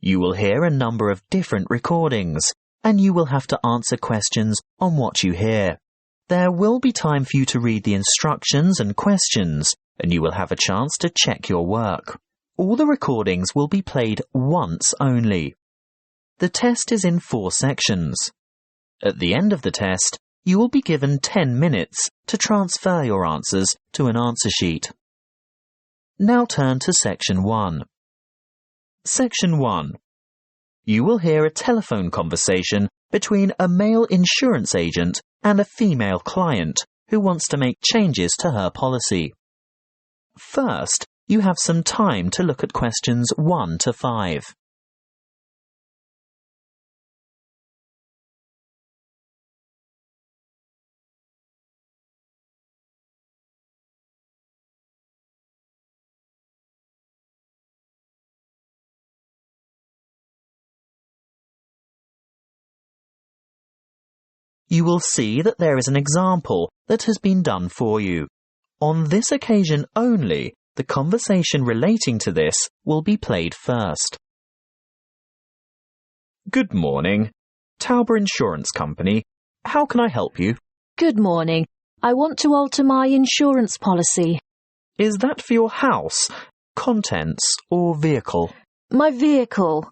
You will hear a number of different recordings, and you will have to answer questions on what you hear. There will be time for you to read the instructions and questions, and you will have a chance to check your work. All the recordings will be played once only. The test is in 4 sections. At the end of the test, you will be given 10 minutes to transfer your answers to an answer sheet. Now turn to Section 1. Section 1. You will hear a telephone conversation between a male insurance agent and a female client who wants to make changes to her policy. First, you have some time to look at questions 1 to 5. You will see that there is an example that has been done for you. On this occasion only, the conversation relating to this will be played first. Good morning. Tauber Insurance Company. How can I help you? Good morning. I want to alter my insurance policy. Is that for your house, contents, or vehicle? My vehicle.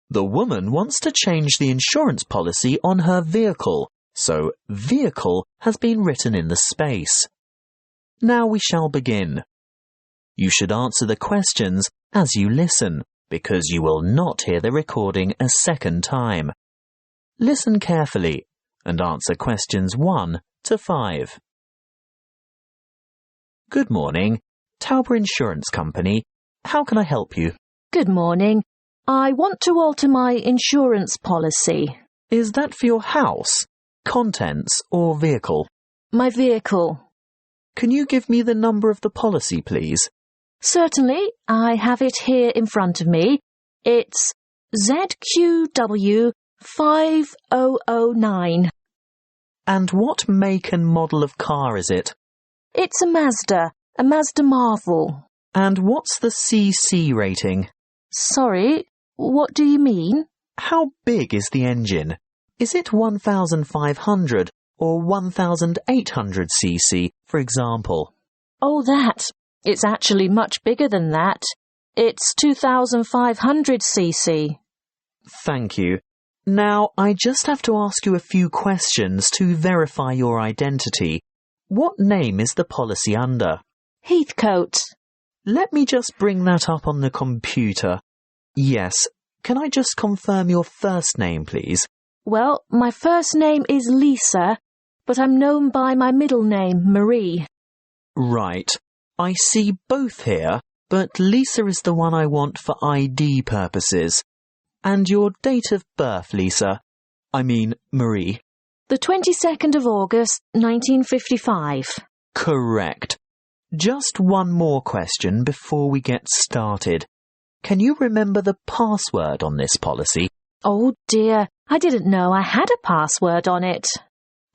The woman wants to change the insurance policy on her vehicle, so vehicle has been written in the space. Now we shall begin. You should answer the questions as you listen, because you will not hear the recording a second time. Listen carefully and answer questions 1 to 5. Good morning. Tauber Insurance Company. How can I help you? Good morning. I want to alter my insurance policy. Is that for your house, contents, or vehicle? My vehicle. Can you give me the number of the policy, please? Certainly. I have it here in front of me. It's ZQW 5009. And what make and model of car is it? It's a Mazda Marvel. And what's the CC rating? Sorry, what do you mean? How big is the engine? Is it 1,500 or 1,800 cc, for example? Oh, that. It's actually much bigger than that. It's 2,500 cc. Thank you. Now, I just have to ask you a few questions to verify your identity. What name is the policy under? Heathcote. Let me just bring that up on the computer. Yes. Can I just confirm your first name, please? Well, my first name is Lisa, but I'm known by my middle name, Marie. Right. I see both here, but Lisa is the one I want for ID purposes. And your date of birth, Lisa? I mean, Marie. The 22nd of August, 1955. Correct. Just one more question before we get started. Can you remember the password on this policy? Oh dear, I didn't know I had a password on it.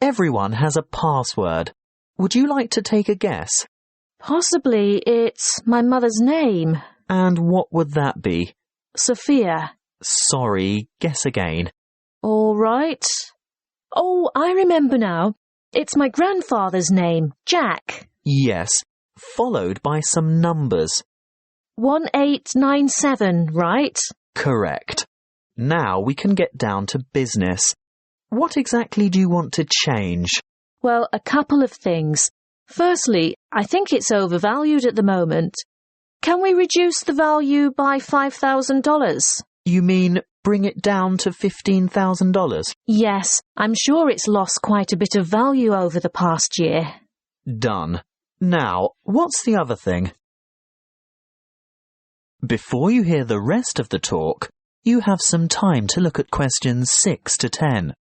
Everyone has a password. Would you like to take a guess? Possibly it's my mother's name. And what would that be? Sophia. Sorry, guess again. All right. Oh, I remember now. It's my grandfather's name, Jack. Yes, followed by some numbers. 1897, right? Correct. Now we can get down to business. What exactly do you want to change? Well, a couple of things. Firstly, I think it's overvalued at the moment. Can we reduce the value by $5,000? You mean bring it down to $15,000? Yes, I'm sure it's lost quite a bit of value over the past year. Done. Now, what's the other thing? Before you hear the rest of the talk, you have some time to look at questions 6 to 10.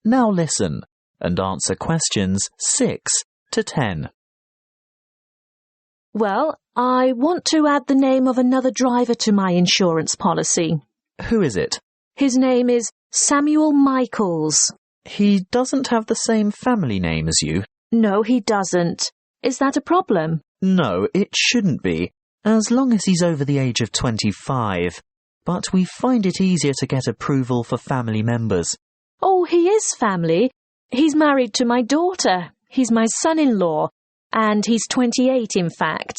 Now listen and answer questions 6 to 10. Well, I want to add the name of another driver to my insurance policy. Who is it? His name is Samuel Michaels. He doesn't have the same family name as you. No, he doesn't. Is that a problem? No, it shouldn't be, as long as he's over the age of 25. But we find it easier to get approval for family members. Oh, he is family. He's married to my daughter. He's my son-in-law. And he's 28, in fact.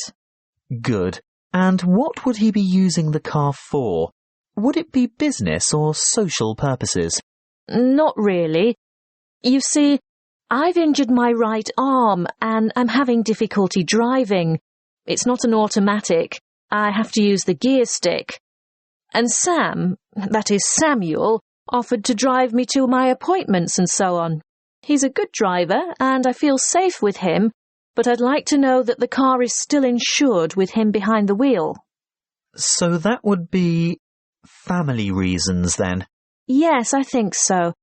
Good. And what would he be using the car for? Would it be business or social purposes? Not really. You see, I've injured my right arm and I'm having difficulty driving. It's not an automatic. I have to use the gear stick. And Sam, that is Samuel, offered to drive me to my appointments and so on. He's a good driver and I feel safe with him, but I'd like to know that the car is still insured with him behind the wheel. So that would be family reasons then? Yes, I think so.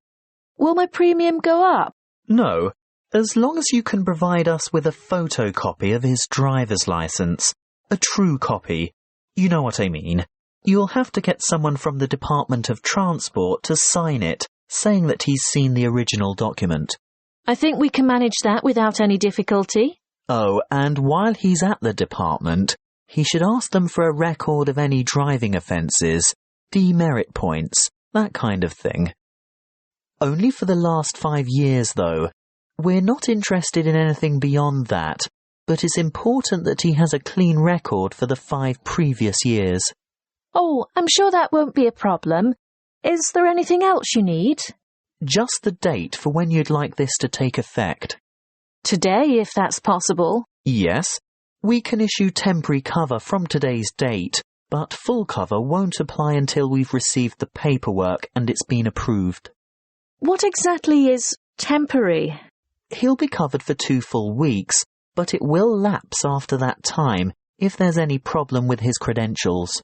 Will my premium go up? No, as long as you can provide us with a photocopy of his driver's license. A true copy. You know what I mean. You'll have to get someone from the Department of Transport to sign it, saying that he's seen the original document. I think we can manage that without any difficulty. Oh, and while he's at the department, he should ask them for a record of any driving offences, demerit points, that kind of thing. Only for the last 5 years, though. We're not interested in anything beyond that, but it's important that he has a clean record for the 5 previous years. Oh, I'm sure that won't be a problem. Is there anything else you need? Just the date for when you'd like this to take effect. Today, if that's possible. Yes, we can issue temporary cover from today's date, but full cover won't apply until we've received the paperwork and it's been approved. What exactly is temporary? He'll be covered for 2 full weeks, but it will lapse after that time if there's any problem with his credentials.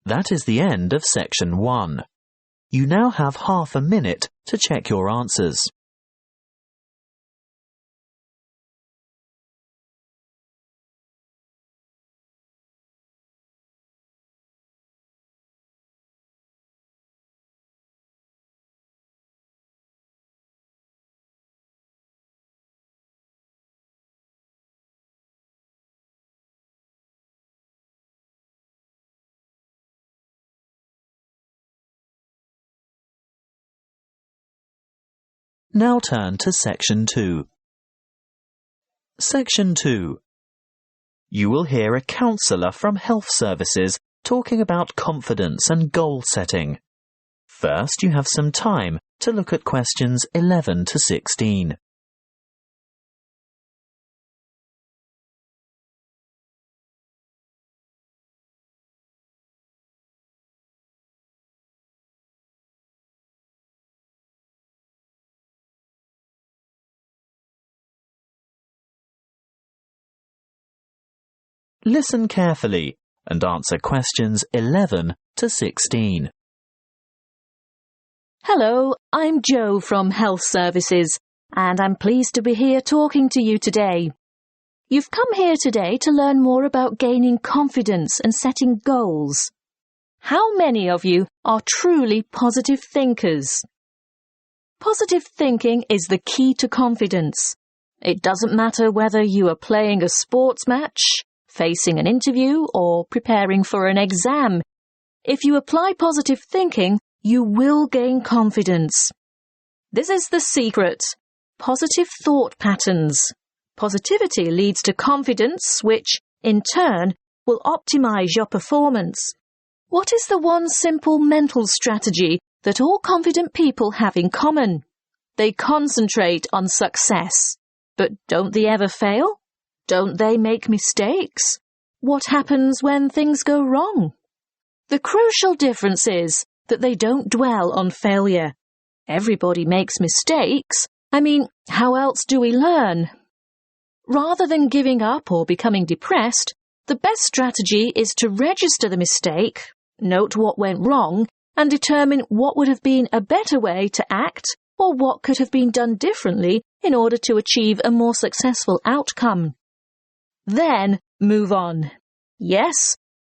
That is the end of section 1. You now have half a minute to check your answers. Now turn to Section 2. Section 2. You will hear a counsellor from Health Services talking about confidence and goal setting. First, you have some time to look at questions 11 to 16. Listen carefully and answer questions 11 to 16. Hello, I'm Jo from Health Services, and I'm pleased to be here talking to you today. You've come here today to learn more about gaining confidence and setting goals. How many of you are truly positive thinkers? Positive thinking is the key to confidence. It doesn't matter whether you are playing a sports match, facing an interview, or preparing for an exam. If you apply positive thinking, you will gain confidence. This is the secret. Positive thought patterns. Positivity leads to confidence, which, in turn, will optimize your performance. What is the one simple mental strategy that all confident people have in common? They concentrate on success. But don't they ever fail? Don't they make mistakes? What happens when things go wrong? The crucial difference is that they don't dwell on failure. Everybody makes mistakes. How else do we learn? Rather than giving up or becoming depressed, the best strategy is to register the mistake, note what went wrong, and determine what would have been a better way to act or what could have been done differently in order to achieve a more successful outcome. Then move on. Yes,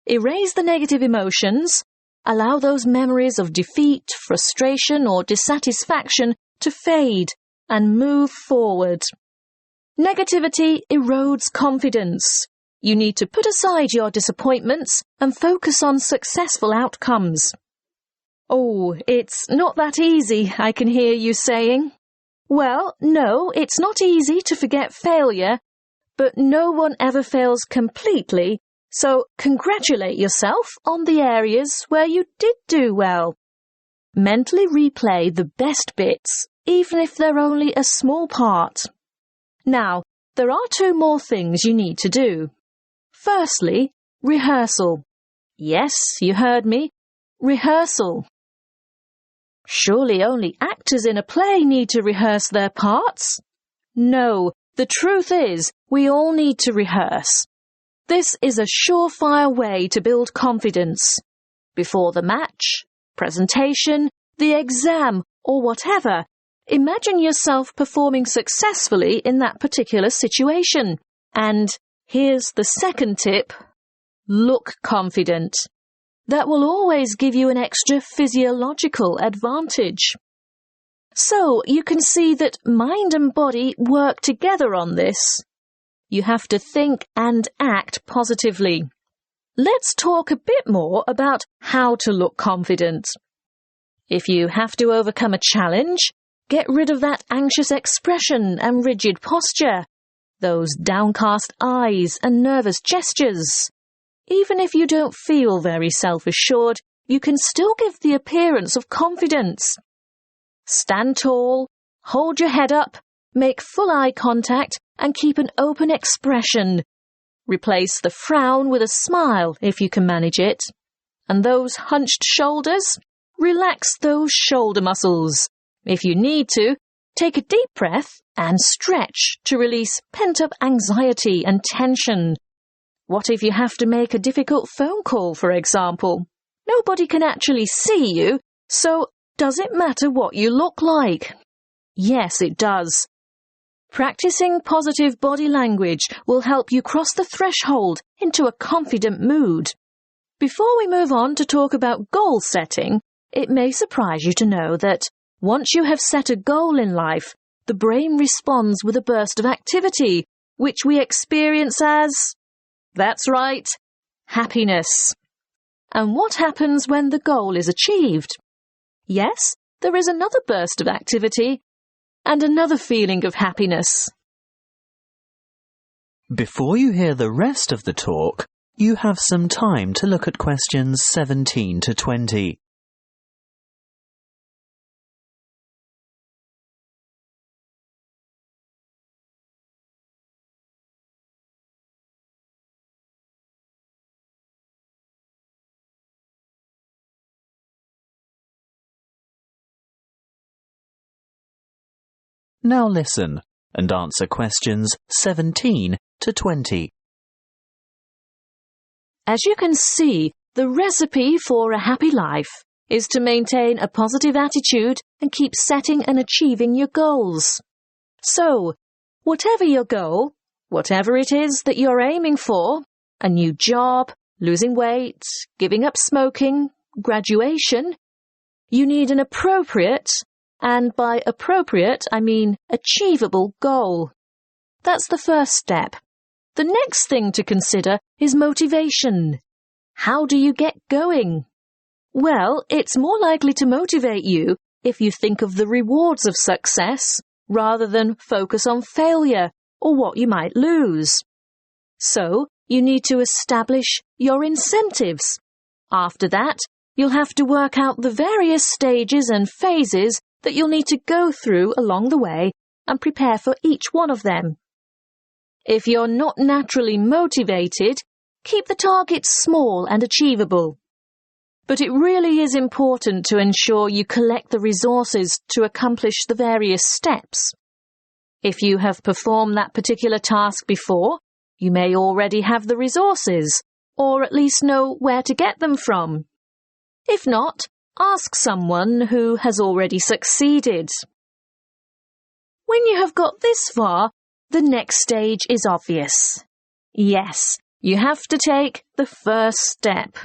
erase the negative emotions. Allow those memories of defeat, frustration, or dissatisfaction to fade and move forward. Negativity erodes confidence. You need to put aside your disappointments and focus on successful outcomes. Oh, it's not that easy, I can hear you saying. Well, no, it's not easy to forget failure, but no one ever fails completely, so congratulate yourself on the areas where you did do well. Mentally replay the best bits, even if they're only a small part. Now, there are 2 more things you need to do. Firstly, rehearsal. Yes, you heard me. Rehearsal. Surely only actors in a play need to rehearse their parts? No, the truth is, we all need to rehearse. This is a surefire way to build confidence. Before the match, presentation, the exam, or whatever, imagine yourself performing successfully in that particular situation. And here's the second tip. Look confident. That will always give you an extra physiological advantage. So you can see that mind and body work together on this. You have to think and act positively. Let's talk a bit more about how to look confident. If you have to overcome a challenge, get rid of that anxious expression and rigid posture, those downcast eyes and nervous gestures. Even if you don't feel very self-assured, you can still give the appearance of confidence. Stand tall, hold your head up, make full eye contact, and keep an open expression. Replace the frown with a smile if you can manage it. And those hunched shoulders? Relax those shoulder muscles. If you need to, take a deep breath and stretch to release pent-up anxiety and tension. What if you have to make a difficult phone call, for example? Nobody can actually see you, so does it matter what you look like? Yes, it does. Practicing positive body language will help you cross the threshold into a confident mood. Before we move on to talk about goal setting, it may surprise you to know that once you have set a goal in life, the brain responds with a burst of activity, which we experience as, that's right, happiness. And what happens when the goal is achieved? Yes, there is another burst of activity and another feeling of happiness. Before you hear the rest of the talk, you have some time to look at questions 17 to 20. Now listen and answer questions 17 to 20. As you can see, the recipe for a happy life is to maintain a positive attitude and keep setting and achieving your goals. So, whatever your goal, whatever it is that you're aiming for, a new job, losing weight, giving up smoking, graduation, you need an appropriate, and by appropriate I mean achievable goal. That's the first step. The next thing to consider is motivation. How do you get going? Well, it's more likely to motivate you if you think of the rewards of success rather than focus on failure or what you might lose. So, you need to establish your incentives. After that, you'll have to work out the various stages and phases that you'll need to go through along the way and prepare for each one of them. If you're not naturally motivated, keep the targets small and achievable. But it really is important to ensure you collect the resources to accomplish the various steps. If you have performed that particular task before, you may already have the resources, or at least know where to get them from. If not, Ask someone who has already succeeded. When you have got this far, the next stage is obvious. Yes, you have to take the first step.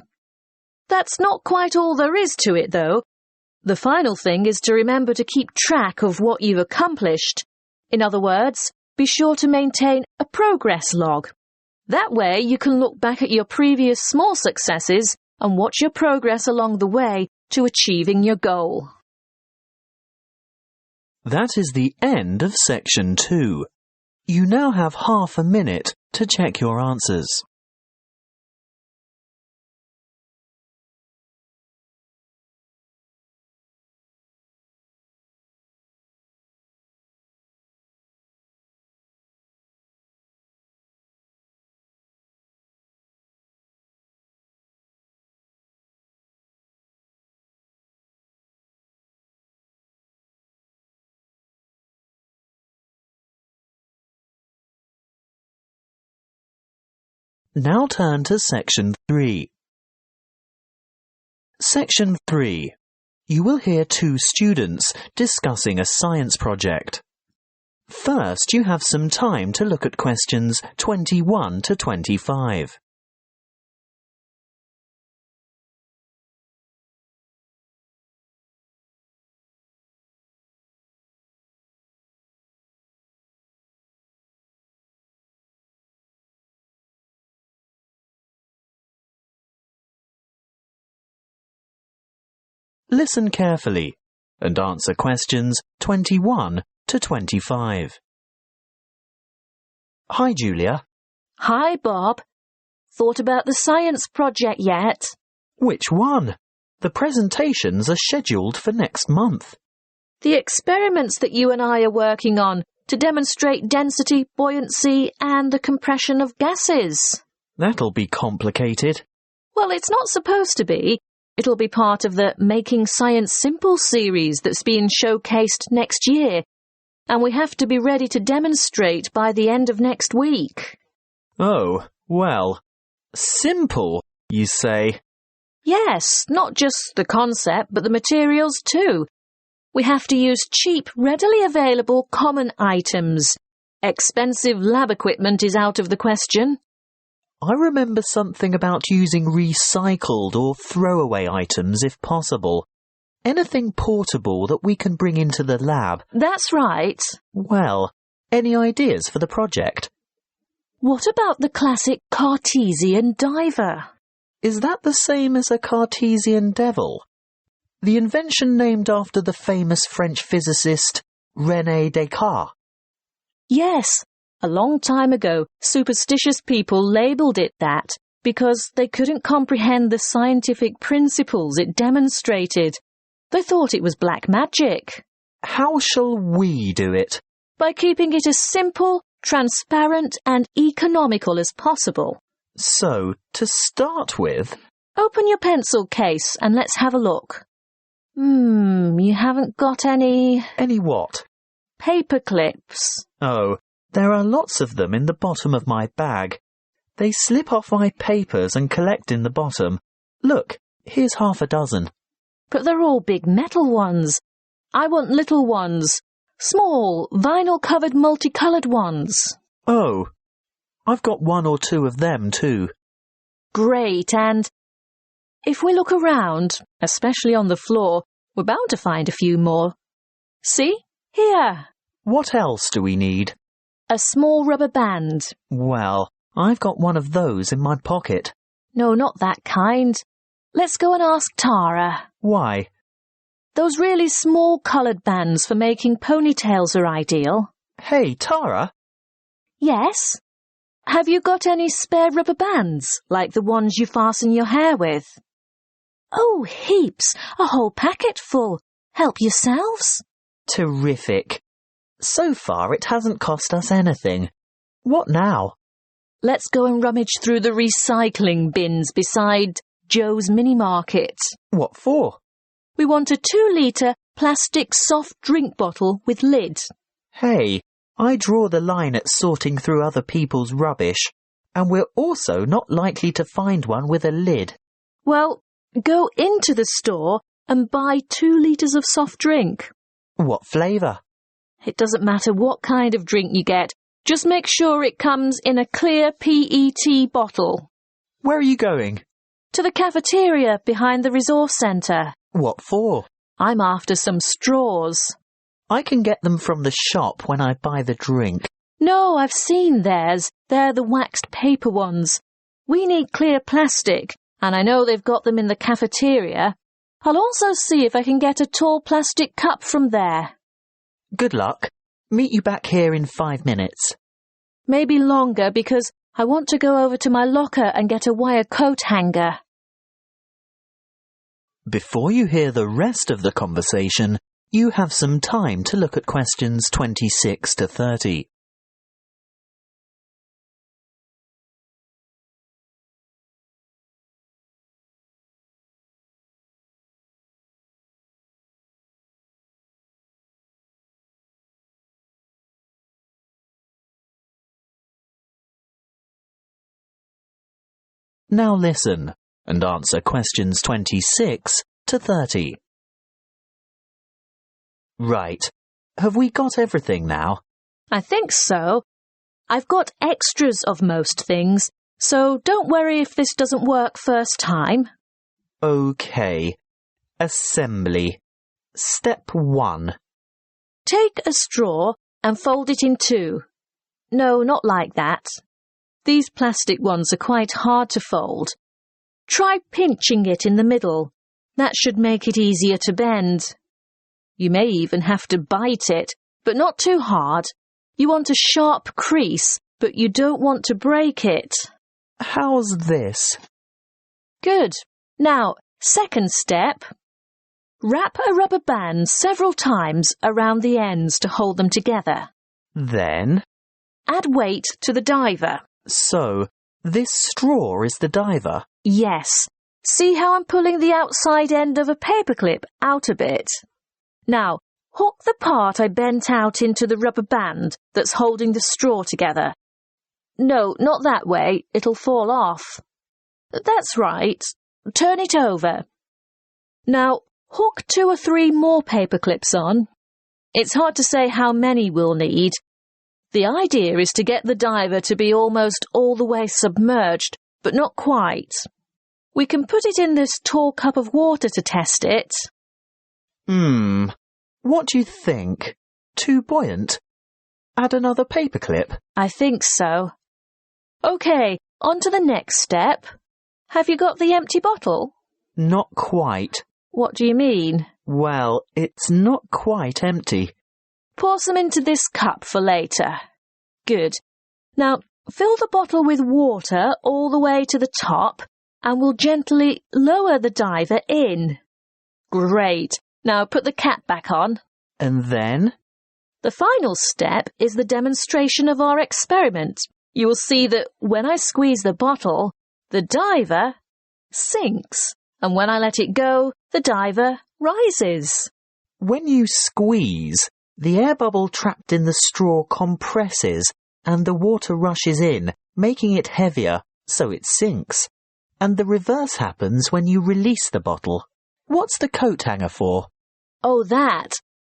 That's not quite all there is to it, though. The final thing is to remember to keep track of what you've accomplished. In other words, be sure to maintain a progress log. That way you can look back at your previous small successes and watch your progress along the way to achieving your goal. That is the end of section 2. You now have half a minute to check your answers. Now turn to section 3. Section 3. You will hear two students discussing a science project. First, you have some time to look at questions 21 to 25. Listen carefully and answer questions 21 to 25. Hi, Julia. Hi, Bob. Thought about the science project yet? Which one? The presentations are scheduled for next month. The experiments that you and I are working on to demonstrate density, buoyancy, and the compression of gases. That'll be complicated. Well, it's not supposed to be. It'll be part of the Making Science Simple series that's being showcased next year, and we have to be ready to demonstrate by the end of next week. Oh, well, simple, you say? Yes, not just the concept, but the materials too. We have to use cheap, readily available common items. Expensive lab equipment is out of the question. I remember something about using recycled or throwaway items if possible. Anything portable that we can bring into the lab. That's right. Well, any ideas for the project? What about the classic Cartesian diver? Is that the same as a Cartesian devil? The invention named after the famous French physicist René Descartes. Yes. A long time ago, superstitious people labelled it that because they couldn't comprehend the scientific principles it demonstrated. They thought it was black magic. How shall we do it? By keeping it as simple, transparent and economical as possible. So, to start with... Open your pencil case and let's have a look. You haven't got any... Any what? Paper clips. Oh, there are lots of them in the bottom of my bag. They slip off my papers and collect in the bottom. Look, here's half a dozen. But they're all big metal ones. I want little ones. Small, vinyl-covered multicoloured ones. Oh, I've got one or two of them too. Great, and if we look around, especially on the floor, we're bound to find a few more. See? Here. What else do we need? A small rubber band. Well, I've got one of those in my pocket. No, not that kind. Let's go and ask Tara. Why? Those really small coloured bands for making ponytails are ideal. Hey, Tara? Yes? Have you got any spare rubber bands, like the ones you fasten your hair with? Oh, heaps. A whole packet full. Help yourselves. Terrific. So far, it hasn't cost us anything. What now? Let's go and rummage through the recycling bins beside Joe's mini market. What for? We want a 2-litre plastic soft drink bottle with lid. Hey, I draw the line at sorting through other people's rubbish, and we're also not likely to find one with a lid. Well, go into the store and buy 2 litres of soft drink. What flavour? It doesn't matter what kind of drink you get. Just make sure it comes in a clear PET bottle. Where are you going? To the cafeteria behind the resource centre. What for? I'm after some straws. I can get them from the shop when I buy the drink. No, I've seen theirs. They're the waxed paper ones. We need clear plastic, and I know they've got them in the cafeteria. I'll also see if I can get a tall plastic cup from there. Good luck. Meet you back here in 5 minutes. Maybe longer because I want to go over to my locker and get a wire coat hanger. Before you hear the rest of the conversation, you have some time to look at questions 26 to 30. Now listen and answer questions 26 to 30. Right. Have we got everything now? I think so. I've got extras of most things, so don't worry if this doesn't work first time. OK. Assembly. Step 1. Take a straw and fold it in 2. No, not like that. These plastic ones are quite hard to fold. Try pinching it in the middle. That should make it easier to bend. You may even have to bite it, but not too hard. You want a sharp crease, but you don't want to break it. How's this? Good. Now, second step. Wrap a rubber band several times around the ends to hold them together. Then? Add weight to the diver. So, this straw is the diver? Yes. See how I'm pulling the outside end of a paperclip out a bit? Now, hook the part I bent out into the rubber band that's holding the straw together. No, not that way. It'll fall off. That's right. Turn it over. Now, hook 2 or 3 more paperclips on. It's hard to say how many we'll need. The idea is to get the diver to be almost all the way submerged, but not quite. We can put it in this tall cup of water to test it. What do you think? Too buoyant? Add another paperclip? I think so. OK, on to the next step. Have you got the empty bottle? Not quite. What do you mean? Well, it's not quite empty. Pour some into this cup for later. Good. Now, fill the bottle with water all the way to the top and we'll gently lower the diver in. Great. Now put the cap back on. And then? The final step is the demonstration of our experiment. You will see that when I squeeze the bottle, the diver sinks, and when I let it go, the diver rises. When you squeeze, the air bubble trapped in the straw compresses and the water rushes in, making it heavier, so it sinks. And the reverse happens when you release the bottle. What's the coat hanger for? Oh, that.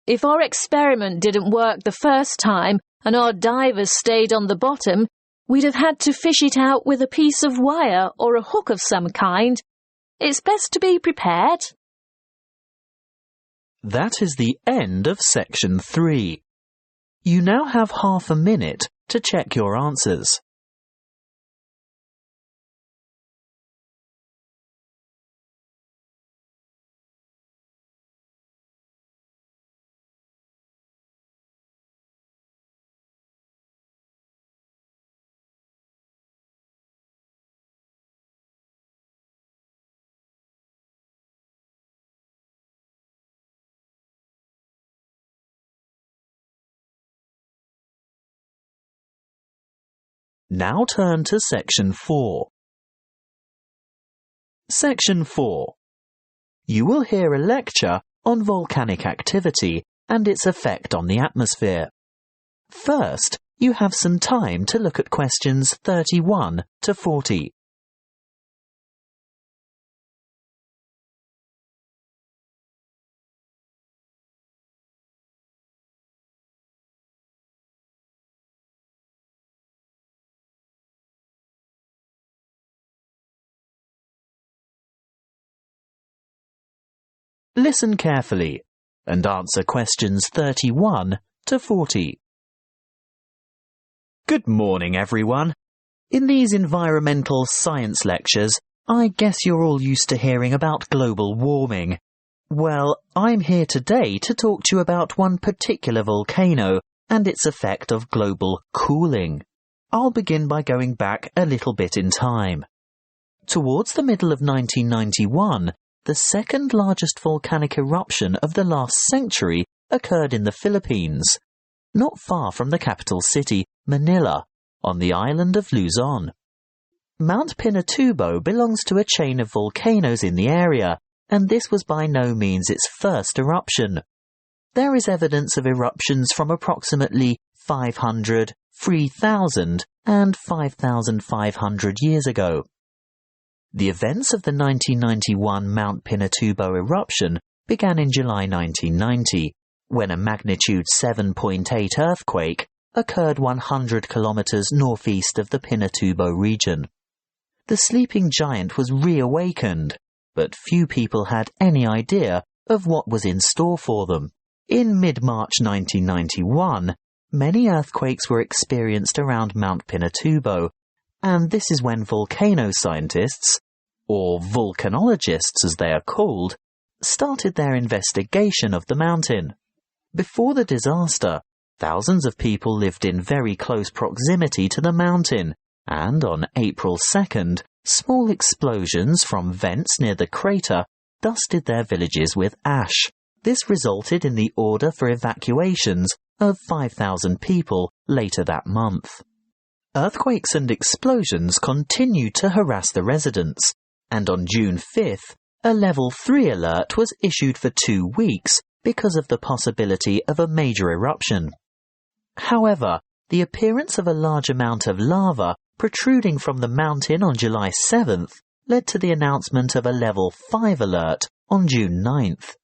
If our experiment didn't work the first time and our diver stayed on the bottom, we'd have had to fish it out with a piece of wire or a hook of some kind. It's best to be prepared. That is the end of section 3. You now have half a minute to check your answers. Now turn to section 4. Section 4. You will hear a lecture on volcanic activity and its effect on the atmosphere. First, you have some time to look at questions 31 to 40. Listen carefully and answer questions 31 to 40. Good morning, everyone. In these environmental science lectures, I guess you're all used to hearing about global warming. Well, I'm here today to talk to you about one particular volcano and its effect of global cooling. I'll begin by going back a little bit in time. Towards the middle of 1991, the second largest volcanic eruption of the last century occurred in the Philippines, not far from the capital city, Manila, on the island of Luzon. Mount Pinatubo belongs to a chain of volcanoes in the area, and this was by no means its first eruption. There is evidence of eruptions from approximately 500, 3,000 and 5,500 years ago. The events of the 1991 Mount Pinatubo eruption began in July 1990, when a magnitude 7.8 earthquake occurred 100 kilometers northeast of the Pinatubo region. The sleeping giant was reawakened, but few people had any idea of what was in store for them. In mid-March 1991, many earthquakes were experienced around Mount Pinatubo, and this is when volcano scientists, or volcanologists as they are called, started their investigation of the mountain. Before the disaster, thousands of people lived in very close proximity to the mountain, and on April 2nd, small explosions from vents near the crater dusted their villages with ash. This resulted in the order for evacuations of 5,000 people later that month. Earthquakes and explosions continued to harass the residents, and on June 5th, a Level 3 alert was issued for 2 weeks because of the possibility of a major eruption. However, the appearance of a large amount of lava protruding from the mountain on July 7th led to the announcement of a Level 5 alert on June 9th,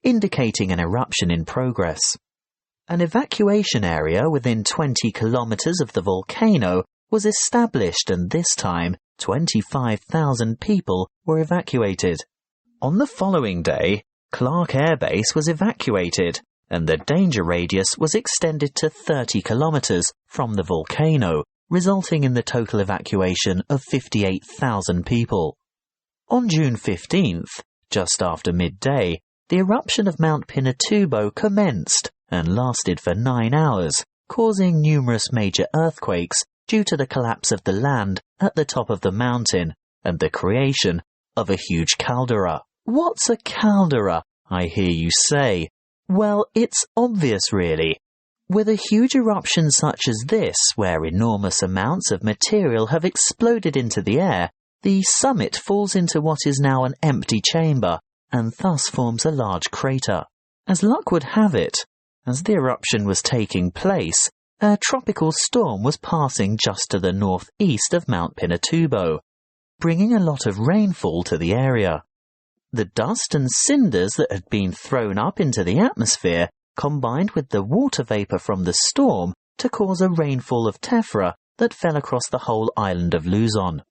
indicating an eruption in progress. An evacuation area within 20 kilometers of the volcano was established, and this time 25,000 people were evacuated. On the following day, Clark Air Base was evacuated, and the danger radius was extended to 30 kilometers from the volcano, resulting in the total evacuation of 58,000 people. On June 15th, just after midday, the eruption of Mount Pinatubo commenced and lasted for 9 hours, causing numerous major earthquakes due to the collapse of the land at the top of the mountain and the creation of a huge caldera. What's a caldera, I hear you say? Well, it's obvious really. With a huge eruption such as this, where enormous amounts of material have exploded into the air, the summit falls into what is now an empty chamber, and thus forms a large crater. As luck would have it, as the eruption was taking place, a tropical storm was passing just to the northeast of Mount Pinatubo, bringing a lot of rainfall to the area. The dust and cinders that had been thrown up into the atmosphere combined with the water vapor from the storm to cause a rainfall of tephra that fell across the whole island of Luzon.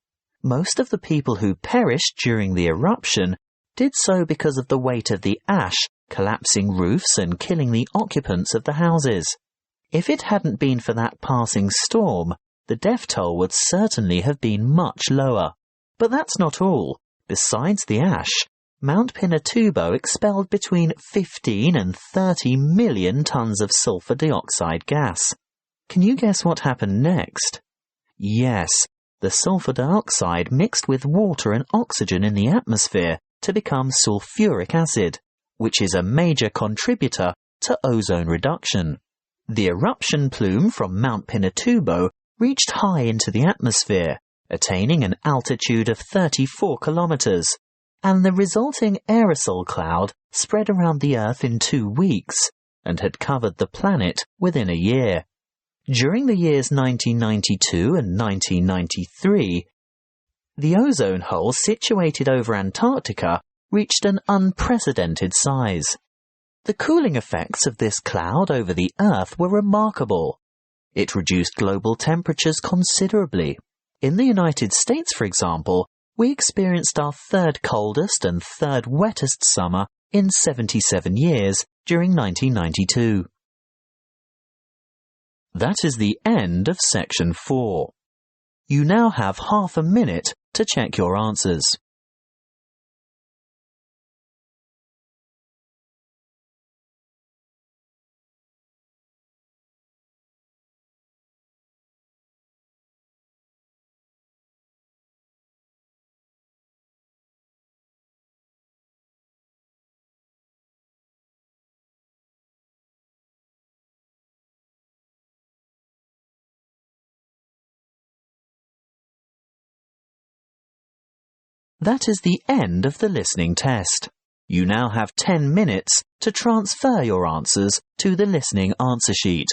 Most of the people who perished during the eruption did so because of the weight of the ash collapsing roofs and killing the occupants of the houses. If it hadn't been for that passing storm, the death toll would certainly have been much lower. But that's not all. Besides the ash, Mount Pinatubo expelled between 15 and 30 million tons of sulfur dioxide gas. Can you guess what happened next? Yes, the sulfur dioxide mixed with water and oxygen in the atmosphere to become sulfuric acid, which is a major contributor to ozone reduction. The eruption plume from Mount Pinatubo reached high into the atmosphere, attaining an altitude of 34 kilometers, and the resulting aerosol cloud spread around the Earth in 2 weeks and had covered the planet within a year. During the years 1992 and 1993, the ozone hole situated over Antarctica reached an unprecedented size. The cooling effects of this cloud over the Earth were remarkable. It reduced global temperatures considerably. In the United States, for example, we experienced our third coldest and third wettest summer in 77 years during 1992. That is the end of section 4. You now have half a minute to check your answers. That is the end of the listening test. You now have 10 minutes to transfer your answers to the listening answer sheet.